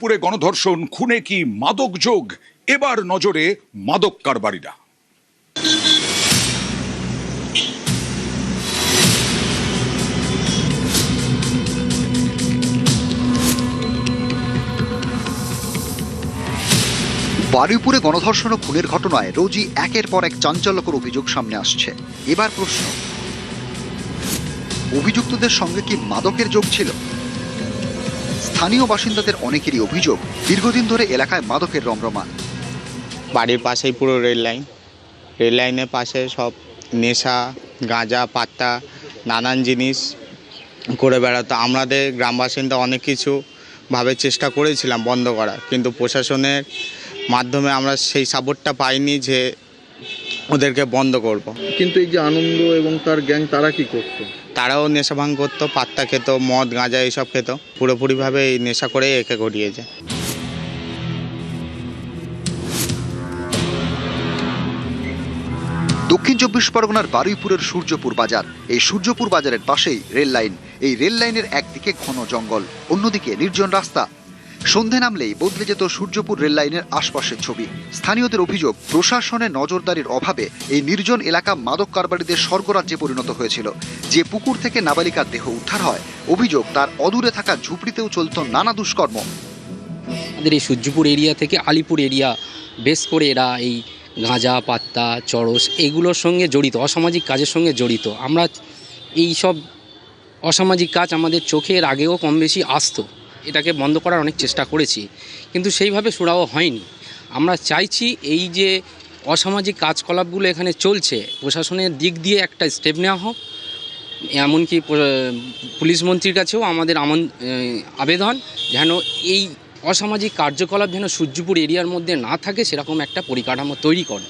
পুরে গণধর্ষণ, খুনে কি মাদক যোগ? এবার নজরে মাদক কারবারিরা। বারুইপুরে গণধর্ষণ ও খুনের ঘটনায় রোজই একের পর এক চাঞ্চল্যকর অভিযোগ সামনে আসছে। এবার প্রশ্ন, অভিযুক্তদের সঙ্গে কি মাদকের যোগ ছিল? স্থানীয় বাসিন্দাদের অনেকেরই অভিযোগ, দীর্ঘদিন ধরে এলাকায় মাদকের রমরমা। বাড়ির পাশেই পুরো রেল লাইনের পাশে সব নেশা, গাঁজা, পাত্তা, নানান জিনিস করে বেড়াতো। আমাদের গ্রাম বাসিন্দা অনেক কিছু ভাবে চেষ্টা করেছিলাম বন্ধ করার, কিন্তু প্রশাসনের মাধ্যমে আমরা সেই সাপোর্টটা পাইনি যে ওদেরকে বন্ধ করব। কিন্তু এই যে আনন্দ এবং তার গ্যাং, তারা কি করতো? তারাও নেশা ভাঙ করতো, পাত্তা খেত, মদ গাঁজা এইসব খেত, পুরোপুরিভাবে এই নেশা করেই একে ঘটিয়েছে। দক্ষিণ চব্বিশ পরগনার বারুইপুরের সূর্যপুর বাজার। এই সূর্যপুর বাজারের পাশেই রেল লাইন। এই রেল লাইনের একদিকে ঘন জঙ্গল, অন্যদিকে নির্জন রাস্তা। সন্ধে নামলেই বদলে যেত সূর্যপুর রেল লাইনের আশপাশের ছবি। স্থানীয়দের অভিযোগ, প্রশাসনের নজরদারির অভাবে এই নির্জন এলাকা মাদক কারবারিদের স্বর্গরাজ্যে পরিণত হয়েছিল। যে পুকুর থেকে নাবালিকার দেহ উদ্ধার হয়, অভিযোগ তার অদূরে থাকা ঝুপড়িতেও চলত নানা দুষ্কর্ম। আমাদের এই সূর্যপুর এরিয়া থেকে আলিপুর এরিয়া বেশ করে এরা এই গাঁজা, পাত্তা, চরস এগুলোর সঙ্গে জড়িত, অসামাজিক কাজের সঙ্গে জড়িত। আমরা এই সব অসামাজিক কাজ আমাদের চোখের আগেও কম বেশি আসতো। এটাকে বন্ধ করার অনেক চেষ্টা করেছি, কিন্তু সেইভাবে সুরাহা হয়নি। আমরা চাইছি এই যে অসামাজিক কাজকলাপগুলো এখানে চলছে, প্রশাসনের দিক দিয়ে একটা স্টেপ নেওয়া হোক। এমনকি পুলিশ মন্ত্রীর কাছেও আমাদের আবেদন, যেন এই অসামাজিক কার্যকলাপ যেন সূর্যপুর এরিয়ার মধ্যে না থাকে, সেরকম একটা পরিকাঠামো তৈরি করে।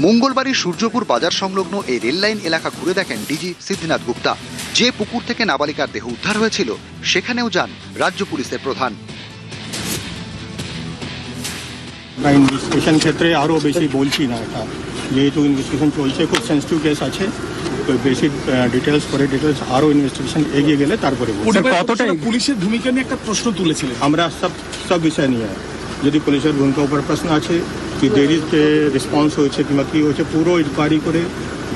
মঙ্গলবারই সূর্যপুর বাজার সংলগ্ন এই রেল লাইন এলাকা ঘুরে দেখেন ডিজি সিদ্ধিনাথ গুপ্তা। যে পুকুর থেকে নাবালিকার দেহ উদ্ধার হয়েছিল, সেখানেও যান রাজ্য পুলিশের প্রধান। ইনভেস্টিগেশন ক্ষেত্রে আরও বেশি বলছি না, এটা যেহেতু ইনভেস্টিগেশন চলছে, খুব সেন্সিটিভ কেস আছে, তো বেশি ডিটেলস আরও ইনভেস্টিগেশন এগিয়ে গেলে তারপরে কতটা পুলিশের ভূমিকা নিয়ে একটা প্রশ্ন তুলেছিলেন। আমরা সব বিষয় নিয়ে, যদি পুলিশের ভূমিকার উপর প্রশ্ন আছে, কি দেরিতে রেসপন্স হয়েছে কিংবা কী হয়েছে, পুরো ইনকোয়ারি করে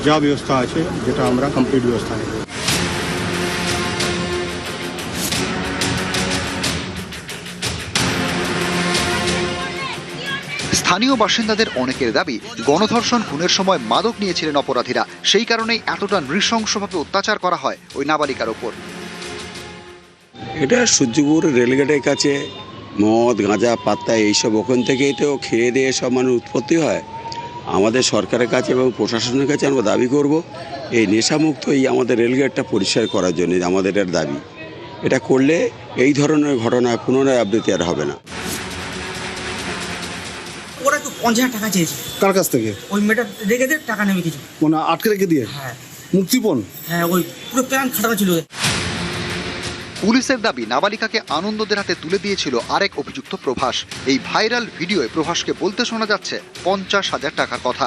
যা ব্যবস্থা আছে, যেটা আমরা কমপ্লিট ব্যবস্থা নেব। স্থানীয় বাসিন্দাদের অনেকের দাবি, গণধর্ষণ খুনের সময় মাদক নিয়েছিলেন অপরাধীরা, সেই কারণেই এতটা নৃশংসভাবে অত্যাচার করা হয় ওই নাবালিকার ওপর। এটা সূর্যপুর রেলগেটের কাছে মদ, গাঁজা, পাত্তা এইসব ওখান থেকেই তো খেয়ে দিয়ে সব মানুষ উৎপত্তি হয়। আমাদের সরকারের কাছে এবং প্রশাসনের কাছে আমরা দাবি করব, এই নেশামুক্ত এই আমাদের রেলগেটটা পরিষ্কার করার জন্য আমাদের এর দাবি। এটা করলে এই ধরনের ঘটনা পুনরাবৃত্তি আর হবে না। ওরা তো 50,000 টাকা চেয়েছে। কার কাছ থেকে? ওই মেয়েটা রেখে দিয়ে টাকা নেবে কিছু, মানে আটকে রেখে দিয়ে? হ্যাঁ, মুক্তিপণ। হ্যাঁ, ওই পুরো প্ল্যান খাটানো ছিল। পুলিশের দাবি, নাবালিকাকে আনন্দদের হাতে তুলে দিয়েছিল আরেক অভিযুক্ত প্রভাস। এই ভাইরাল ভিডিওয়ে প্রভাসকে বলতে শোনা যাচ্ছে 50,000 টাকার কথা।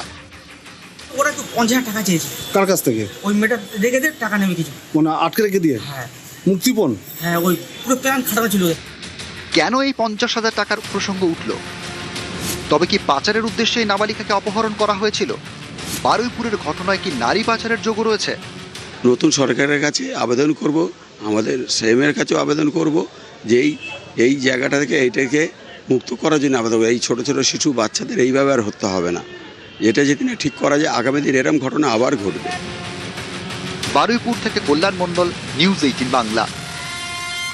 ওরা তো 50,000 টাকা চেয়েছে। কার কাছ থেকে? ওই মেয়েটা রেখে দিয়ে টাকা নেবে কিছু, মানে আটকে রেখে দিয়ে? হ্যাঁ, মুক্তিপণ। হ্যাঁ, ওই পুরো প্ল্যান খাটানো ছিল। কেন এই 50,000 টাকার প্রসঙ্গ উঠল? তবে কি পাচারের উদ্দেশ্যে এই নাবালিকাকে অপহরণ করা হয়েছিল? বারুইপুরের ঘটনায় কি নারী পাচারের যোগ রয়েছে? নতুন সরকারের কাছে আবেদন করব, আমাদের সিএমের কাছেও আবেদন করব যে এই জায়গাটা থেকে এইটাকে মুক্ত করার জন্য আবেদন করব। এই ছোটো ছোটো শিশু বাচ্চাদের এইভাবে আর হতে হবে না। এটা যদি না ঠিক করা যায়, আগামী দিন এরকম ঘটনা আবার ঘটবে। বারুইপুর থেকে কল্যাণ মণ্ডল, নিউজ 18 বাংলা।